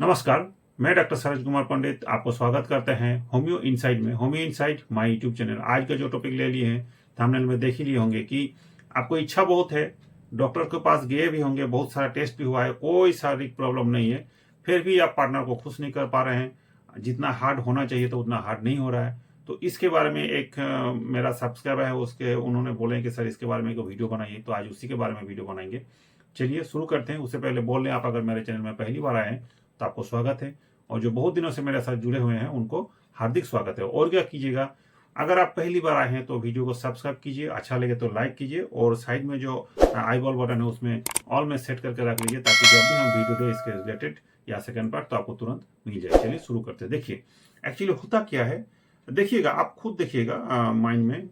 नमस्कार। मैं डॉक्टर सरज कुमार पंडित आपको स्वागत करते हैं होम्यो इनसाइट में। Homeo insight my YouTube channel. आज का जो टॉपिक ले लिए हैं थंबनेल में देख ही लिए होंगे कि आपको इच्छा बहुत है, डॉक्टर के पास गए भी होंगे, बहुत सारा टेस्ट भी हुआ है, कोई शारीरिक प्रॉब्लम नहीं है, फिर भी आप पार्टनर को खुश नहीं कर पा रहे हैं। जितना हार्ड होना चाहिए तो उतना हार्ड नहीं हो रहा है। तो इसके बारे में एक मेरा सब्सक्राइबर है, उसके उन्होंने बोले कि सर इसके बारे में एक वीडियो बनाइए, तो आज उसी के बारे में वीडियो बनाएंगे। चलिए शुरू करते हैं। उससे पहले बोल रहे हैं, आप अगर मेरे चैनल में पहली बार आए हैं तो आपको स्वागत है, और जो बहुत दिनों से मेरे साथ जुड़े हुए हैं उनको हार्दिक स्वागत है। और क्या कीजिएगा, अगर आप पहली बार आए हैं तो वीडियो को सब्सक्राइब कीजिए, अच्छा लगे तो लाइक कीजिए, और साइड में जो आई बॉल बटन है उसमें ऑल में सेट करके रख लीजिए, ताकि जब भी हम वीडियो दें इसके रिलेटेड या सेकंड पार्ट तो आपको तुरंत मिल जाए। चलिए शुरू करते हैं। देखिए एक्चुअली होता क्या है, देखिएगा, आप खुद देखिएगा माइंड में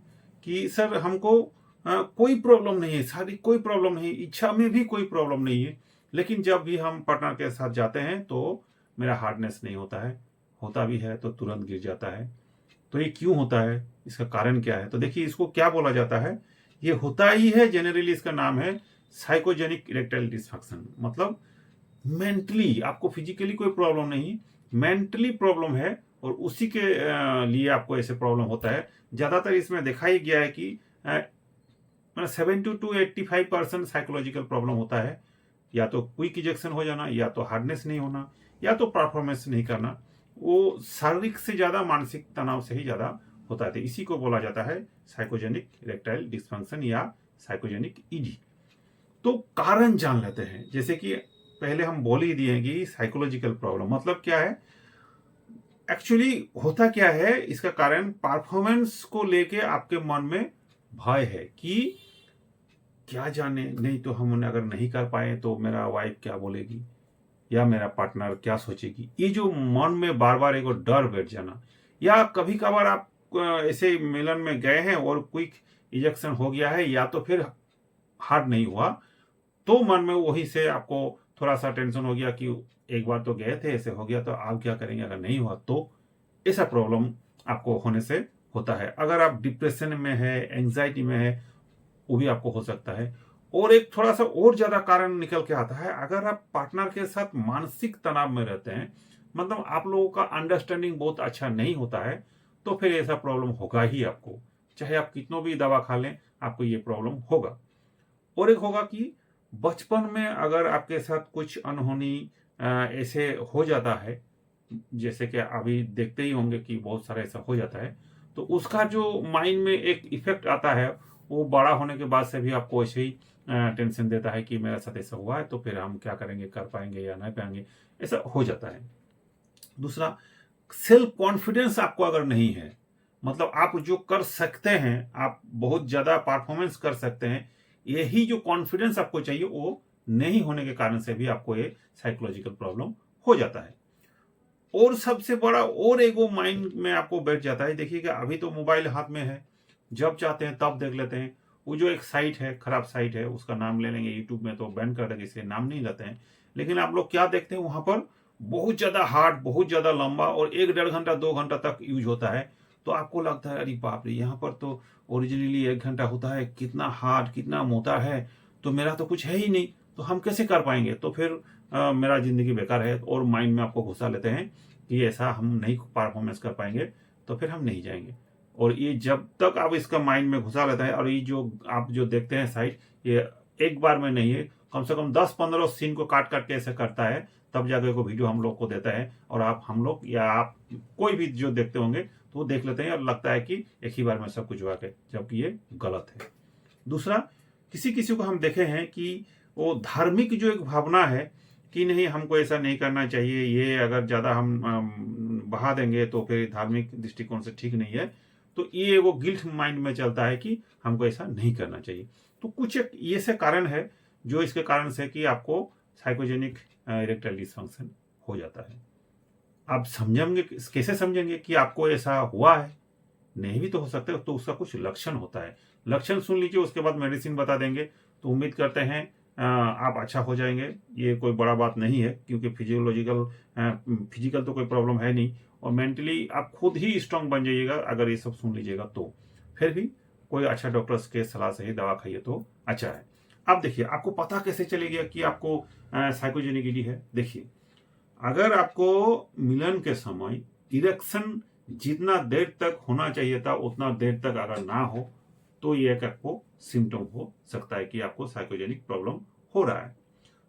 कि सर हमको कोई प्रॉब्लम नहीं है, सारी कोई प्रॉब्लम नहीं, इच्छा में भी कोई प्रॉब्लम नहीं है, लेकिन जब भी हम पार्टनर के साथ जाते हैं तो मेरा हार्डनेस नहीं होता है, होता भी है तो तुरंत गिर जाता है। तो ये क्यों होता है, इसका कारण क्या है? तो देखिए इसको क्या बोला जाता है, ये होता ही है, जनरली इसका नाम है साइकोजेनिक इरेक्टाइल डिसफंक्शन। मतलब मेंटली आपको फिजिकली कोई प्रॉब्लम नहीं, मेंटली प्रॉब्लम है, और उसी के लिए आपको ऐसे प्रॉब्लम होता है। ज्यादातर इसमें देखा ही गया है कि मतलब 70 to 85% साइकोलॉजिकल प्रॉब्लम होता है। या तो क्विक इजेक्शन हो जाना, या तो हार्डनेस नहीं होना, या तो परफॉर्मेंस नहीं करना, वो शारीरिक से ज्यादा मानसिक तनाव से ही ज्यादा होता है। तो इसी को बोला जाता है साइकोजेनिक इरेक्टाइल डिसफंक्शन या साइकोजेनिक ईडी। तो कारण जान लेते हैं। जैसे कि पहले हम बोल ही दिए कि साइकोलॉजिकल प्रॉब्लम मतलब क्या है। एक्चुअली होता क्या है, इसका कारण परफॉर्मेंस को लेके आपके मन में भय है कि क्या जाने, नहीं तो हम उन्हें अगर नहीं कर पाए तो मेरा वाइफ क्या बोलेगी, या मेरा पार्टनर क्या सोचेगी। ये जो मन में बार बार एक डर बैठ जाना, या कभी कभार आप ऐसे मिलन में गए हैं और क्विक इजेक्शन हो गया है, या तो फिर हार्ड नहीं हुआ, तो मन में वही से आपको थोड़ा सा टेंशन हो गया कि एक बार तो गए थे, ऐसे हो गया तो आप क्या करेंगे अगर नहीं हुआ तो। ऐसा प्रॉब्लम आपको होने से होता है। अगर आप डिप्रेशन में है, एंजाइटी में है, वो भी आपको हो सकता है। और एक थोड़ा सा और ज्यादा कारण निकल के आता है, अगर आप पार्टनर के साथ मानसिक तनाव में रहते हैं, मतलब आप लोगों का अंडरस्टैंडिंग बहुत अच्छा नहीं होता है, तो फिर ऐसा प्रॉब्लम होगा ही आपको। चाहे आप कितनों भी दवा खा लें, आपको ये प्रॉब्लम होगा। और एक होगा कि बचपन में अगर आपके साथ कुछ अनहोनी ऐसे हो जाता है, जैसे कि अभी देखते ही होंगे कि बहुत सारा ऐसा हो जाता है, तो उसका जो माइंड में एक इफेक्ट आता है, वो बड़ा होने के बाद से भी आपको ऐसे ही टेंशन देता है कि मेरे साथ ऐसा हुआ है तो फिर हम क्या करेंगे, कर पाएंगे या नहीं पाएंगे, ऐसा हो जाता है। दूसरा, सेल्फ कॉन्फिडेंस आपको अगर नहीं है, मतलब आप जो कर सकते हैं, आप बहुत ज्यादा परफॉर्मेंस कर सकते हैं, यही जो कॉन्फिडेंस आपको चाहिए वो नहीं होने के कारण से भी आपको ये साइकोलॉजिकल प्रॉब्लम हो जाता है। और सबसे बड़ा और एगो माइंड में आपको बैठ जाता है। देखिएगा अभी तो मोबाइल हाथ में है, जब चाहते हैं तब देख लेते हैं। वो जो एक साइट है, खराब साइट है, उसका नाम ले लेंगे, यूट्यूब में तो बैन कर देंगे, इसलिए नाम नहीं लेते हैं। लेकिन आप लोग क्या देखते हैं वहां पर, बहुत ज्यादा हार्ड, बहुत ज्यादा लंबा, और 1 डेढ़ घंटा 2 घंटा तक यूज होता है। तो आपको लगता है अरे बाप रे, यहाँ पर तो ओरिजिनली 1 घंटा होता है, कितना हार्ड, कितना मोटा है, तो मेरा तो कुछ है ही नहीं, तो हम कैसे कर पाएंगे, तो फिर मेरा जिंदगी बेकार है। और माइंड में आपको घुसा लेते हैं कि ऐसा हम नहीं परफॉर्मेंस कर पाएंगे, तो फिर हम नहीं जाएंगे। और ये जब तक आप इसका माइंड में घुसा लेता है, और ये जो आप जो देखते हैं साइट, ये एक बार में नहीं है, कम से कम 10-15 सीन को काट काट के ऐसे करता है, तब जाके को वीडियो हम लोग को देता है। और आप, हम लोग या आप कोई भी जो देखते होंगे तो वो देख लेते हैं और लगता है कि एक ही बार में सब कुछ हुआ है, जबकि ये गलत है। दूसरा, किसी किसी को हम देखे हैं कि वो धार्मिक जो एक भावना है कि नहीं हमको ऐसा नहीं करना चाहिए, ये अगर ज्यादा हम बहा देंगे तो फिर धार्मिक दृष्टिकोण से ठीक नहीं है, तो ये वो गिल्ट माइंड में चलता है कि हमको ऐसा नहीं करना चाहिए। तो कुछ एक ये से कारण है जो इसके कारण से कि आपको साइकोजेनिक इरेक्टाइल डिसफंक्शन हो जाता है। आप समझेंगे, कैसे समझेंगे कि आपको ऐसा हुआ है? नहीं भी तो हो सकता है, तो उसका कुछ लक्षण होता है। लक्षण सुन लीजिए, उसके बाद मेडिसिन बता देंगे। तो उम्मीद करते हैं आप अच्छा हो जाएंगे। ये कोई बड़ा बात नहीं है, क्योंकि फिजिकल तो कोई प्रॉब्लम है नहीं, और मेंटली आप खुद ही स्ट्रांग बन जाइएगा अगर ये सब सुन लीजिएगा तो। फिर भी कोई अच्छा डॉक्टर्स के सलाह से ही दवा खाइए तो अच्छा है। अब देखिए, आपको पता कैसे चलेगा कि आपको साइकोजेनिक ईडी है। देखिए, अगर आपको मिलन के समय इरेक्शन जितना देर तक होना चाहिए था उतना देर तक अगर ना हो तो ये एक आपको सिम्टम हो सकता है कि आपको साइकोजेनिक प्रॉब्लम हो रहा है।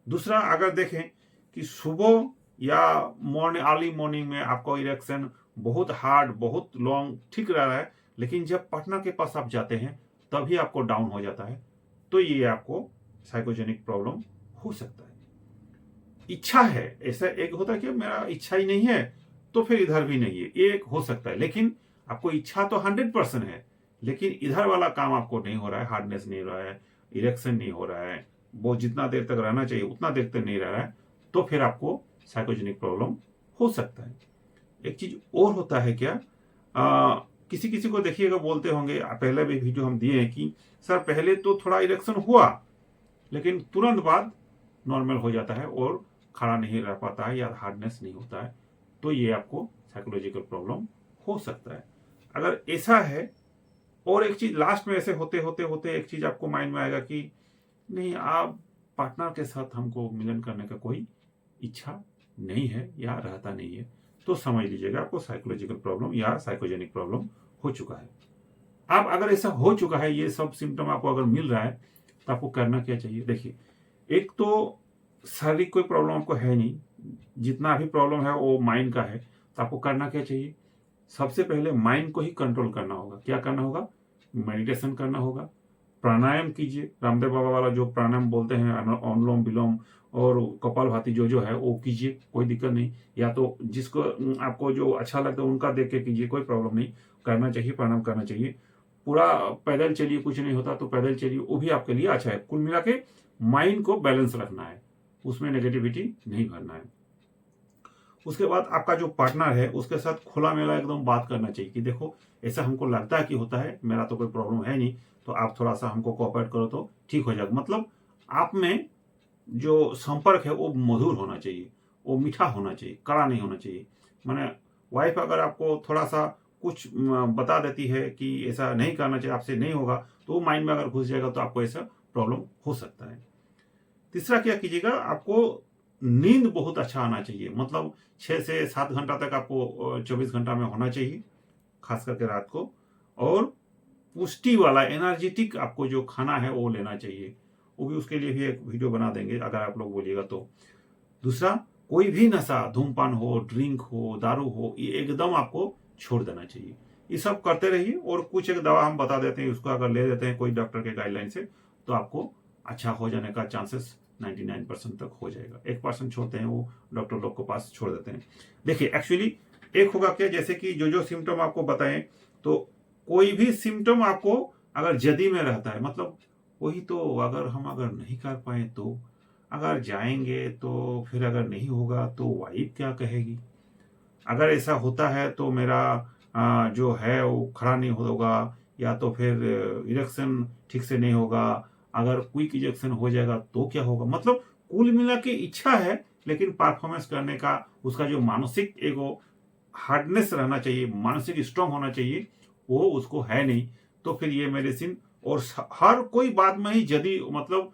दूसरा, अगर देखें कि सुबह या मॉर्निंग अर्ली मॉर्निंग में आपको इरेक्शन बहुत हार्ड बहुत लॉन्ग ठीक रह रहा है, लेकिन जब पार्टनर के पास आप जाते हैं तभी आपको डाउन हो जाता है, तो ये आपको साइकोजेनिक प्रॉब्लम हो सकता है। इच्छा है, ऐसा एक होता है कि मेरा इच्छा ही नहीं है तो फिर इधर भी नहीं है, ये एक हो सकता है। लेकिन आपको इच्छा तो 100% है, लेकिन इधर वाला काम आपको नहीं हो रहा है, हार्डनेस नहीं हो रहा है, इरेक्शन नहीं हो रहा है, वो जितना देर तक रहना चाहिए उतना देर तक नहीं रह रहा है, तो फिर आपको साइकोजेनिक प्रॉब्लम हो सकता है। एक चीज और होता है क्या, किसी किसी को देखिएगा बोलते होंगे, पहले भी वीडियो हम दिए हैं कि सर पहले तो थोड़ा इरेक्शन हुआ लेकिन तुरंत बाद नॉर्मल हो जाता है और खड़ा नहीं रह पाता है या हार्डनेस नहीं होता है, तो ये आपको साइकोलॉजिकल प्रॉब्लम हो सकता है। अगर ऐसा है, और एक चीज लास्ट में ऐसे होते होते होते एक चीज आपको माइंड में आएगा कि नहीं, आप पार्टनर के साथ हमको मिलन करने का कोई इच्छा नहीं है या रहता नहीं है, तो समझ लीजिएगा आपको साइकोलॉजिकल प्रॉब्लम या साइकोजेनिक प्रॉब्लम हो चुका है। अब अगर ऐसा हो चुका है, ये सब सिम्टम आपको अगर मिल रहा है, तो आपको करना क्या चाहिए। देखिए, एक तो शारीरिक कोई प्रॉब्लम आपको है नहीं, जितना भी प्रॉब्लम है वो माइंड का है, तो आपको करना क्या चाहिए। सबसे पहले माइंड को ही कंट्रोल करना होगा। क्या करना होगा, मेडिटेशन करना होगा, प्राणायाम कीजिए, रामदेव बाबा वाला जो प्राणायाम बोलते हैं, अनुलोम विलोम और कपालभाति जो है वो कीजिए, कोई दिक्कत नहीं। या तो जिसको आपको जो अच्छा लगता है उनका देख के कीजिए, कोई प्रॉब्लम नहीं, करना चाहिए, प्राणायाम करना चाहिए। पूरा पैदल चलिए, कुछ नहीं होता तो पैदल चलिए, वो भी आपके लिए अच्छा है। कुल मिला के माइंड को बैलेंस रखना है, उसमें नेगेटिविटी नहीं भरना है। उसके बाद आपका जो पार्टनर है उसके साथ खुला मेला एकदम बात करना चाहिए कि देखो ऐसा हमको लगता है कि होता है, मेरा तो कोई प्रॉब्लम है नहीं, तो आप थोड़ा सा हमको कोऑपरेट करो तो ठीक हो जाएगा। मतलब आप में जो संपर्क है वो मधुर होना चाहिए, वो मीठा होना चाहिए, कड़ा नहीं होना चाहिए। माने वाइफ अगर आपको थोड़ा सा कुछ बता देती है कि ऐसा नहीं करना चाहिए, आपसे नहीं होगा, तो वो माइंड में अगर घुस जाएगा तो आपको ऐसा प्रॉब्लम हो सकता है। तीसरा क्या कीजिएगा, आपको नींद बहुत अच्छा आना चाहिए। मतलब 6 से 7 घंटा तक आपको 24 घंटा में होना चाहिए, खास करके रात को। और पुष्टि वाला एनर्जेटिक आपको जो खाना है वो लेना चाहिए, वो भी उसके लिए भी एक वीडियो बना देंगे अगर आप लोग बोलिएगा तो। दूसरा, कोई भी नशा, धूमपान हो, ड्रिंक हो, दारू हो, ये एकदम आपको छोड़ देना चाहिए। ये सब करते रहिए, और कुछ एक दवा हम बता देते हैं, उसको अगर ले देते हैं कोई डॉक्टर के गाइडलाइन से, तो आपको अच्छा हो जाने का चांसेस 99% तक हो जाएगा। 1% छोड़ते हैं, वो डॉक्टर लोग के पास छोड़ देते हैं। देखिए, एक्चुअली एक होगा क्या, जैसे कि जो सिम्टम आपको बताएं, तो कोई भी सिम्टम आपको अगर जदी में रहता है, मतलब वही तो, अगर हम अगर नहीं कर पाए तो, अगर जाएंगे तो फिर अगर नहीं होगा तो वाइफ क्या कहेगी, अगर ऐसा होता है तो मेरा जो है वो खड़ा नहीं होगा, या तो फिर इरेक्शन ठीक से नहीं होगा, अगर क्विक इजेक्शन हो जाएगा तो क्या होगा। मतलब कुल मिला के इच्छा है, लेकिन परफॉर्मेंस करने का उसका जो मानसिक एगो हार्डनेस रहना चाहिए, मानसिक स्ट्रांग होना चाहिए, वो उसको है नहीं। तो फिर ये मेडिसिन, और हर कोई बात में ही यदि मतलब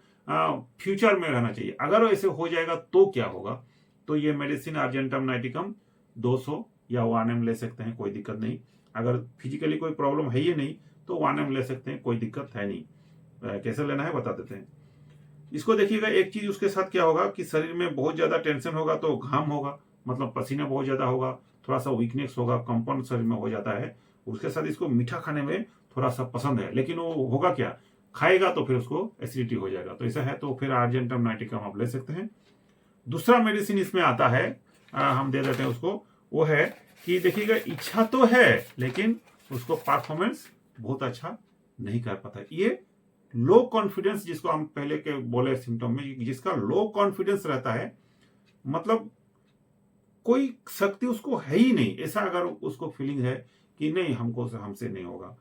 फ्यूचर में रहना चाहिए, अगर ऐसे हो जाएगा तो क्या होगा। तो ये मेडिसिन अर्जेंटम नाइटिकम 200 या 1 ml ले सकते हैं, कोई दिक्कत नहीं। अगर फिजिकली कोई प्रॉब्लम है ही नहीं तो 1 ml ले सकते हैं, कोई दिक्कत है नहीं। कैसे लेना है बता देते हैं। इसको देखिएगा, एक चीज उसके साथ क्या होगा कि शरीर में बहुत ज्यादा टेंशन होगा तो घाम होगा, मतलब पसीना बहुत ज्यादा होगा, थोड़ा सा वीकनेस होगा, कंपाउंड शरीर में हो जाता है। उसके साथ इसको मीठा खाने में थोड़ा सा पसंद है, लेकिन वो होगा क्या, खाएगा तो फिर उसको एसिडिटी हो जाएगा। तो ऐसा है तो फिर अर्जेंटम नाइटिकम आप ले सकते हैं। दूसरा मेडिसिन इसमें आता है, हम दे देते हैं उसको, वो है कि देखिएगा, इच्छा तो है लेकिन उसको परफॉर्मेंस बहुत अच्छा नहीं कर पाता। ये लो कॉन्फिडेंस, जिसको हम पहले के बोले सिम्टम में, जिसका लो कॉन्फिडेंस रहता है, मतलब कोई शक्ति उसको है ही नहीं, ऐसा अगर उसको फीलिंग है कि नहीं हमसे नहीं होगा,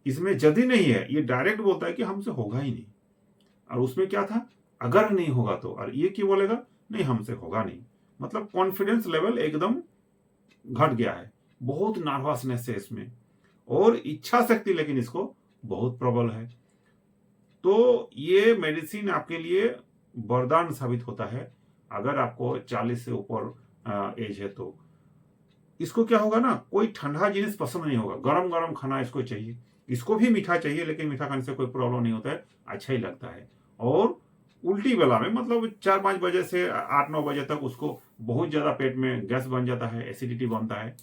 इसमें जदी नहीं है, ये डायरेक्ट बोलता है कि हमसे होगा ही नहीं। और उसमें क्या था, अगर नहीं होगा तो, और ये क्यों बोलेगा नहीं हमसे होगा नहीं, मतलब कॉन्फिडेंस लेवल एकदम घट गया है, बहुत नर्वसनेस है इसमें, और इच्छा शक्ति लेकिन इसको बहुत प्रबल है। तो ये मेडिसिन आपके लिए वरदान साबित होता है। अगर आपको 40 से ऊपर एज है तो इसको क्या होगा ना, कोई ठंडा जिनिस पसंद नहीं होगा, गरम गरम खाना इसको चाहिए। इसको भी मीठा चाहिए, लेकिन मीठा खाने से कोई प्रॉब्लम नहीं होता है, अच्छा ही लगता है। और उल्टी बेला में मतलब 4-5 बजे से 8-9 बजे तक उसको बहुत ज़्यादा पेट में गैस बन जाता है, एसिडिटी बनता है।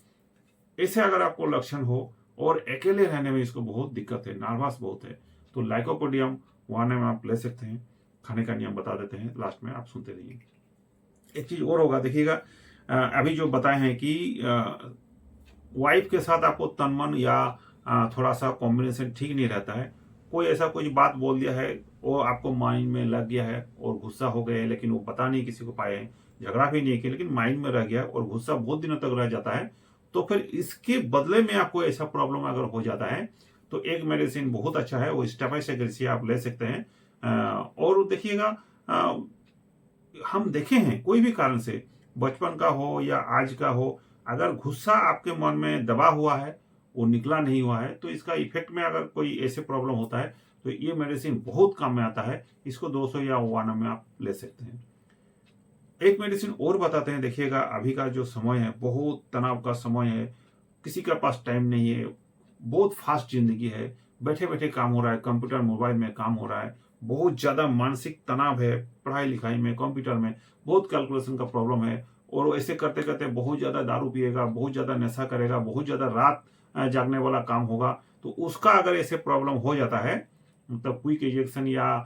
ऐसे अगर आपको लक्षण हो और अकेले रहने में इसको बहुत दिक्कत है, नर्वस बहुत है, तो लाइकोपोडियम 1 आप ले सकते हैं। खाने का नियम बता देते हैं लास्ट में, आप सुनते रहिए। एक चीज़ और होगा, देखिएगा अभी जो बताए हैं कि वाइफ के साथ आपको तन मन या थोड़ा सा कॉम्बिनेशन ठीक नहीं रहता है। कोई ऐसा कुछ बात बोल दिया है, वो आपको माइंड में लग गया है और गुस्सा हो गए, लेकिन वो पता नहीं किसी को पाए हैं, झगड़ा भी नहीं किया, लेकिन माइंड में रह गया और गुस्सा बहुत दिनों तक रह जाता है। तो फिर इसके बदले में आपको ऐसा प्रॉब्लम अगर हो जाता है तो एक मेडिसिन बहुत अच्छा है, वो स्टेफाइसेग्रेसिया आप ले सकते हैं। और देखिएगा, हम देखे हैं कोई भी कारण से, बचपन का हो या आज का हो, अगर गुस्सा आपके मन में दबा हुआ है, वो निकला नहीं हुआ है, तो इसका इफेक्ट में अगर कोई ऐसे प्रॉब्लम होता है तो ये मेडिसिन बहुत काम में आता है। इसको 200 या 1 में आप ले सकते हैं। एक मेडिसिन और बताते हैं, देखिएगा अभी का जो समय है बहुत तनाव का समय है, किसी के पास टाइम नहीं है, बहुत फास्ट जिंदगी है, बैठे बैठे काम हो रहा है, कंप्यूटर मोबाइल में काम हो रहा है, बहुत ज़्यादा मानसिक तनाव है, पढ़ाई लिखाई में कंप्यूटर में बहुत कैलकुलेशन का प्रॉब्लम है, और वो ऐसे करते करते बहुत ज़्यादा दारू पिएगा, बहुत ज़्यादा नशा करेगा, बहुत ज़्यादा रात जागने वाला काम होगा। तो उसका अगर ऐसे प्रॉब्लम हो जाता है, मतलब क्विक इजेक्शन या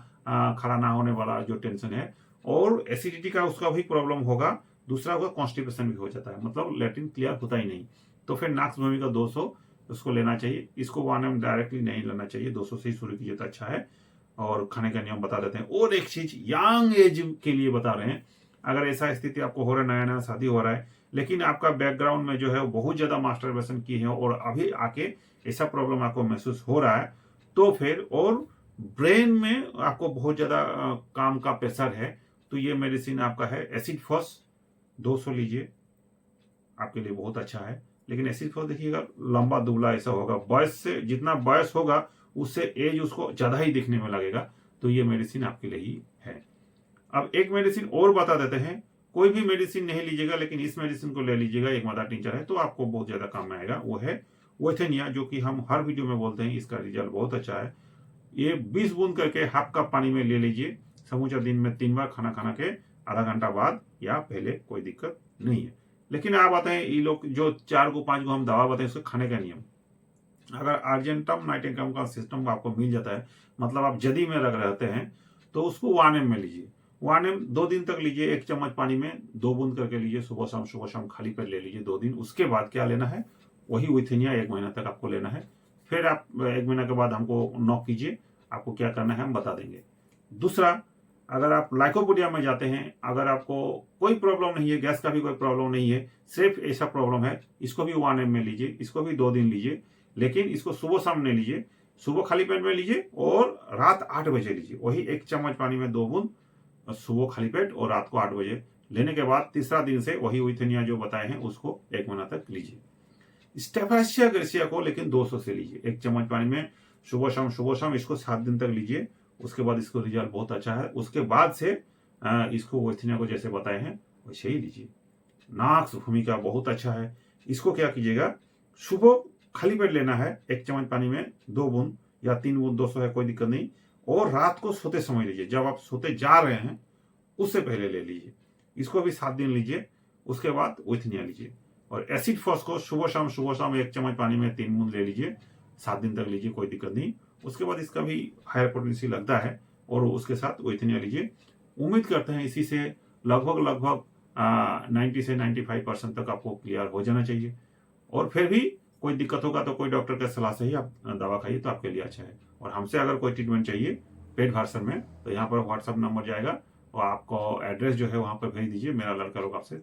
खड़ा ना होने वाला जो टेंशन है, और एसिडिटी का उसका भी प्रॉब्लम होगा, दूसरा होगा कॉन्स्टिपेशन भी हो जाता है, मतलब लैट्रिन क्लियर होता ही नहीं, तो फिर नाक्स भूमि का 200 उसको लेना चाहिए। इसको 1 डायरेक्टली नहीं लेना चाहिए, 200 से ही शुरू कीजिए तो अच्छा है। और खाने का नियम बता देते हैं। और एक चीज यंग एज के लिए बता रहे हैं, अगर ऐसा स्थिति आपको हो रहा है, नया नया शादी हो रहा है, लेकिन आपका बैकग्राउंड में जो है वो बहुत ज्यादा मास्टरबेशन की है और अभी आके ऐसा प्रॉब्लम आपको महसूस हो रहा है, तो फिर और ब्रेन में आपको बहुत ज्यादा काम का प्रेशर है, तो ये मेडिसिन आपका है एसिड फॉस, 200 लीजिए, आपके लिए बहुत अच्छा है। लेकिन एसिड फॉस देखिएगा लंबा दुबला ऐसा होगा, बयस से जितना बयस होगा उससे एज उसको ज्यादा ही दिखने में लगेगा, तो ये मेडिसिन आपके लिए ही है। अब एक मेडिसिन और बता देते हैं, कोई भी मेडिसिन नहीं लीजिएगा, लेकिन इस मेडिसिन को ले लीजिएगा, एक मदर टिंचर है, तो आपको बहुत ज्यादा काम में आएगा। वो है ओथेनिया, जो कि हम हर वीडियो में बोलते हैं, इसका रिजल्ट बहुत अच्छा है। ये 20 बूंद करके हाफ कप पानी में ले लीजिए, समूचा दिन में 3 बार, खाना खाना के आधा घंटा बाद या पहले, कोई दिक्कत नहीं है। लेकिन आप आते हैं ये लोग जो 4 को 5 को हम दवा बताएं, उसके खाने का नियम, अगर अर्जेंटम नाइटेंटम का सिस्टम आपको मिल जाता है, मतलब आप जदी में रख रहते हैं, तो उसको 1 में लीजिए। 1 2 दिन तक लीजिए, 1 चम्मच पानी में 2 बूंद करके लीजिए, सुबह शाम खाली पेट ले लीजिए 2 दिन। उसके बाद क्या लेना है, वही विथिनिया 1 महीना तक आपको लेना है। फिर आप 1 महीना के बाद हमको नॉक कीजिए, आपको क्या करना है हम बता देंगे। दूसरा, अगर आप लाइकोपोडिया में जाते हैं, अगर आपको कोई प्रॉब्लम नहीं है, गैस का भी कोई प्रॉब्लम नहीं है, सिर्फ ऐसा प्रॉब्लम है, इसको भी 1 में लीजिए, इसको भी 2 दिन लीजिए, लेकिन इसको सुबह शाम नहीं लीजिए, सुबह खाली पेट में लीजिए और रात 8 बजे लीजिए, वही 1 चम्मच पानी में 2 बूंद, सुबह खाली पेट और रात को 8 बजे लेने के बाद तीसरा दिन से वही विथिनिया जो बताए हैं उसको 1 महीना तक लीजिए। स्टेफाइसिया ग्रेसिया को लेकिन 200 से लीजिए, 1 चम्मच पानी में सुबह शाम इसको 7 दिन तक लीजिए, उसके बाद इसको रिजल्ट बहुत अच्छा है। उसके बाद से इसको विथिनिया को जैसे बताए हैं वैसे ही लीजिए। नाक्स भूमिका बहुत अच्छा है, इसको क्या कीजिएगा, सुबह खाली पेट लेना है, 1 चम्मच पानी में 2 बूंद या 3 बूंद, 200 है कोई दिक्कत नहीं, और रात को सोते समय लीजिए, जब आप सोते जा रहे हैं उससे पहले ले लीजिए। इसको भी 7 दिन लीजिए, उसके बाद विथिनिया लीजिए। और एसिड फॉस को सुबह शाम 1 चम्मच पानी में 3 बूंद ले लीजिए, 7 दिन तक लीजिए, कोई दिक्कत नहीं। उसके बाद इसका भी हायर पोटेंसी लगता है और उसके साथ विथिनिया लीजिए। उम्मीद करते हैं इसी से लगभग 90 से 95% तक आपको क्लियर हो जाना चाहिए। और फिर भी कोई दिक्कत होगा तो कोई डॉक्टर के सलाह से ही आप दवा खाइए, तो आपके लिए अच्छा है। और हमसे अगर कोई ट्रीटमेंट चाहिए पेट वर्सन में, तो यहाँ पर व्हाट्सअप नंबर जाएगा और आपको एड्रेस जो है वहाँ पर भेज दीजिए, मेरा लड़का लोग आपसे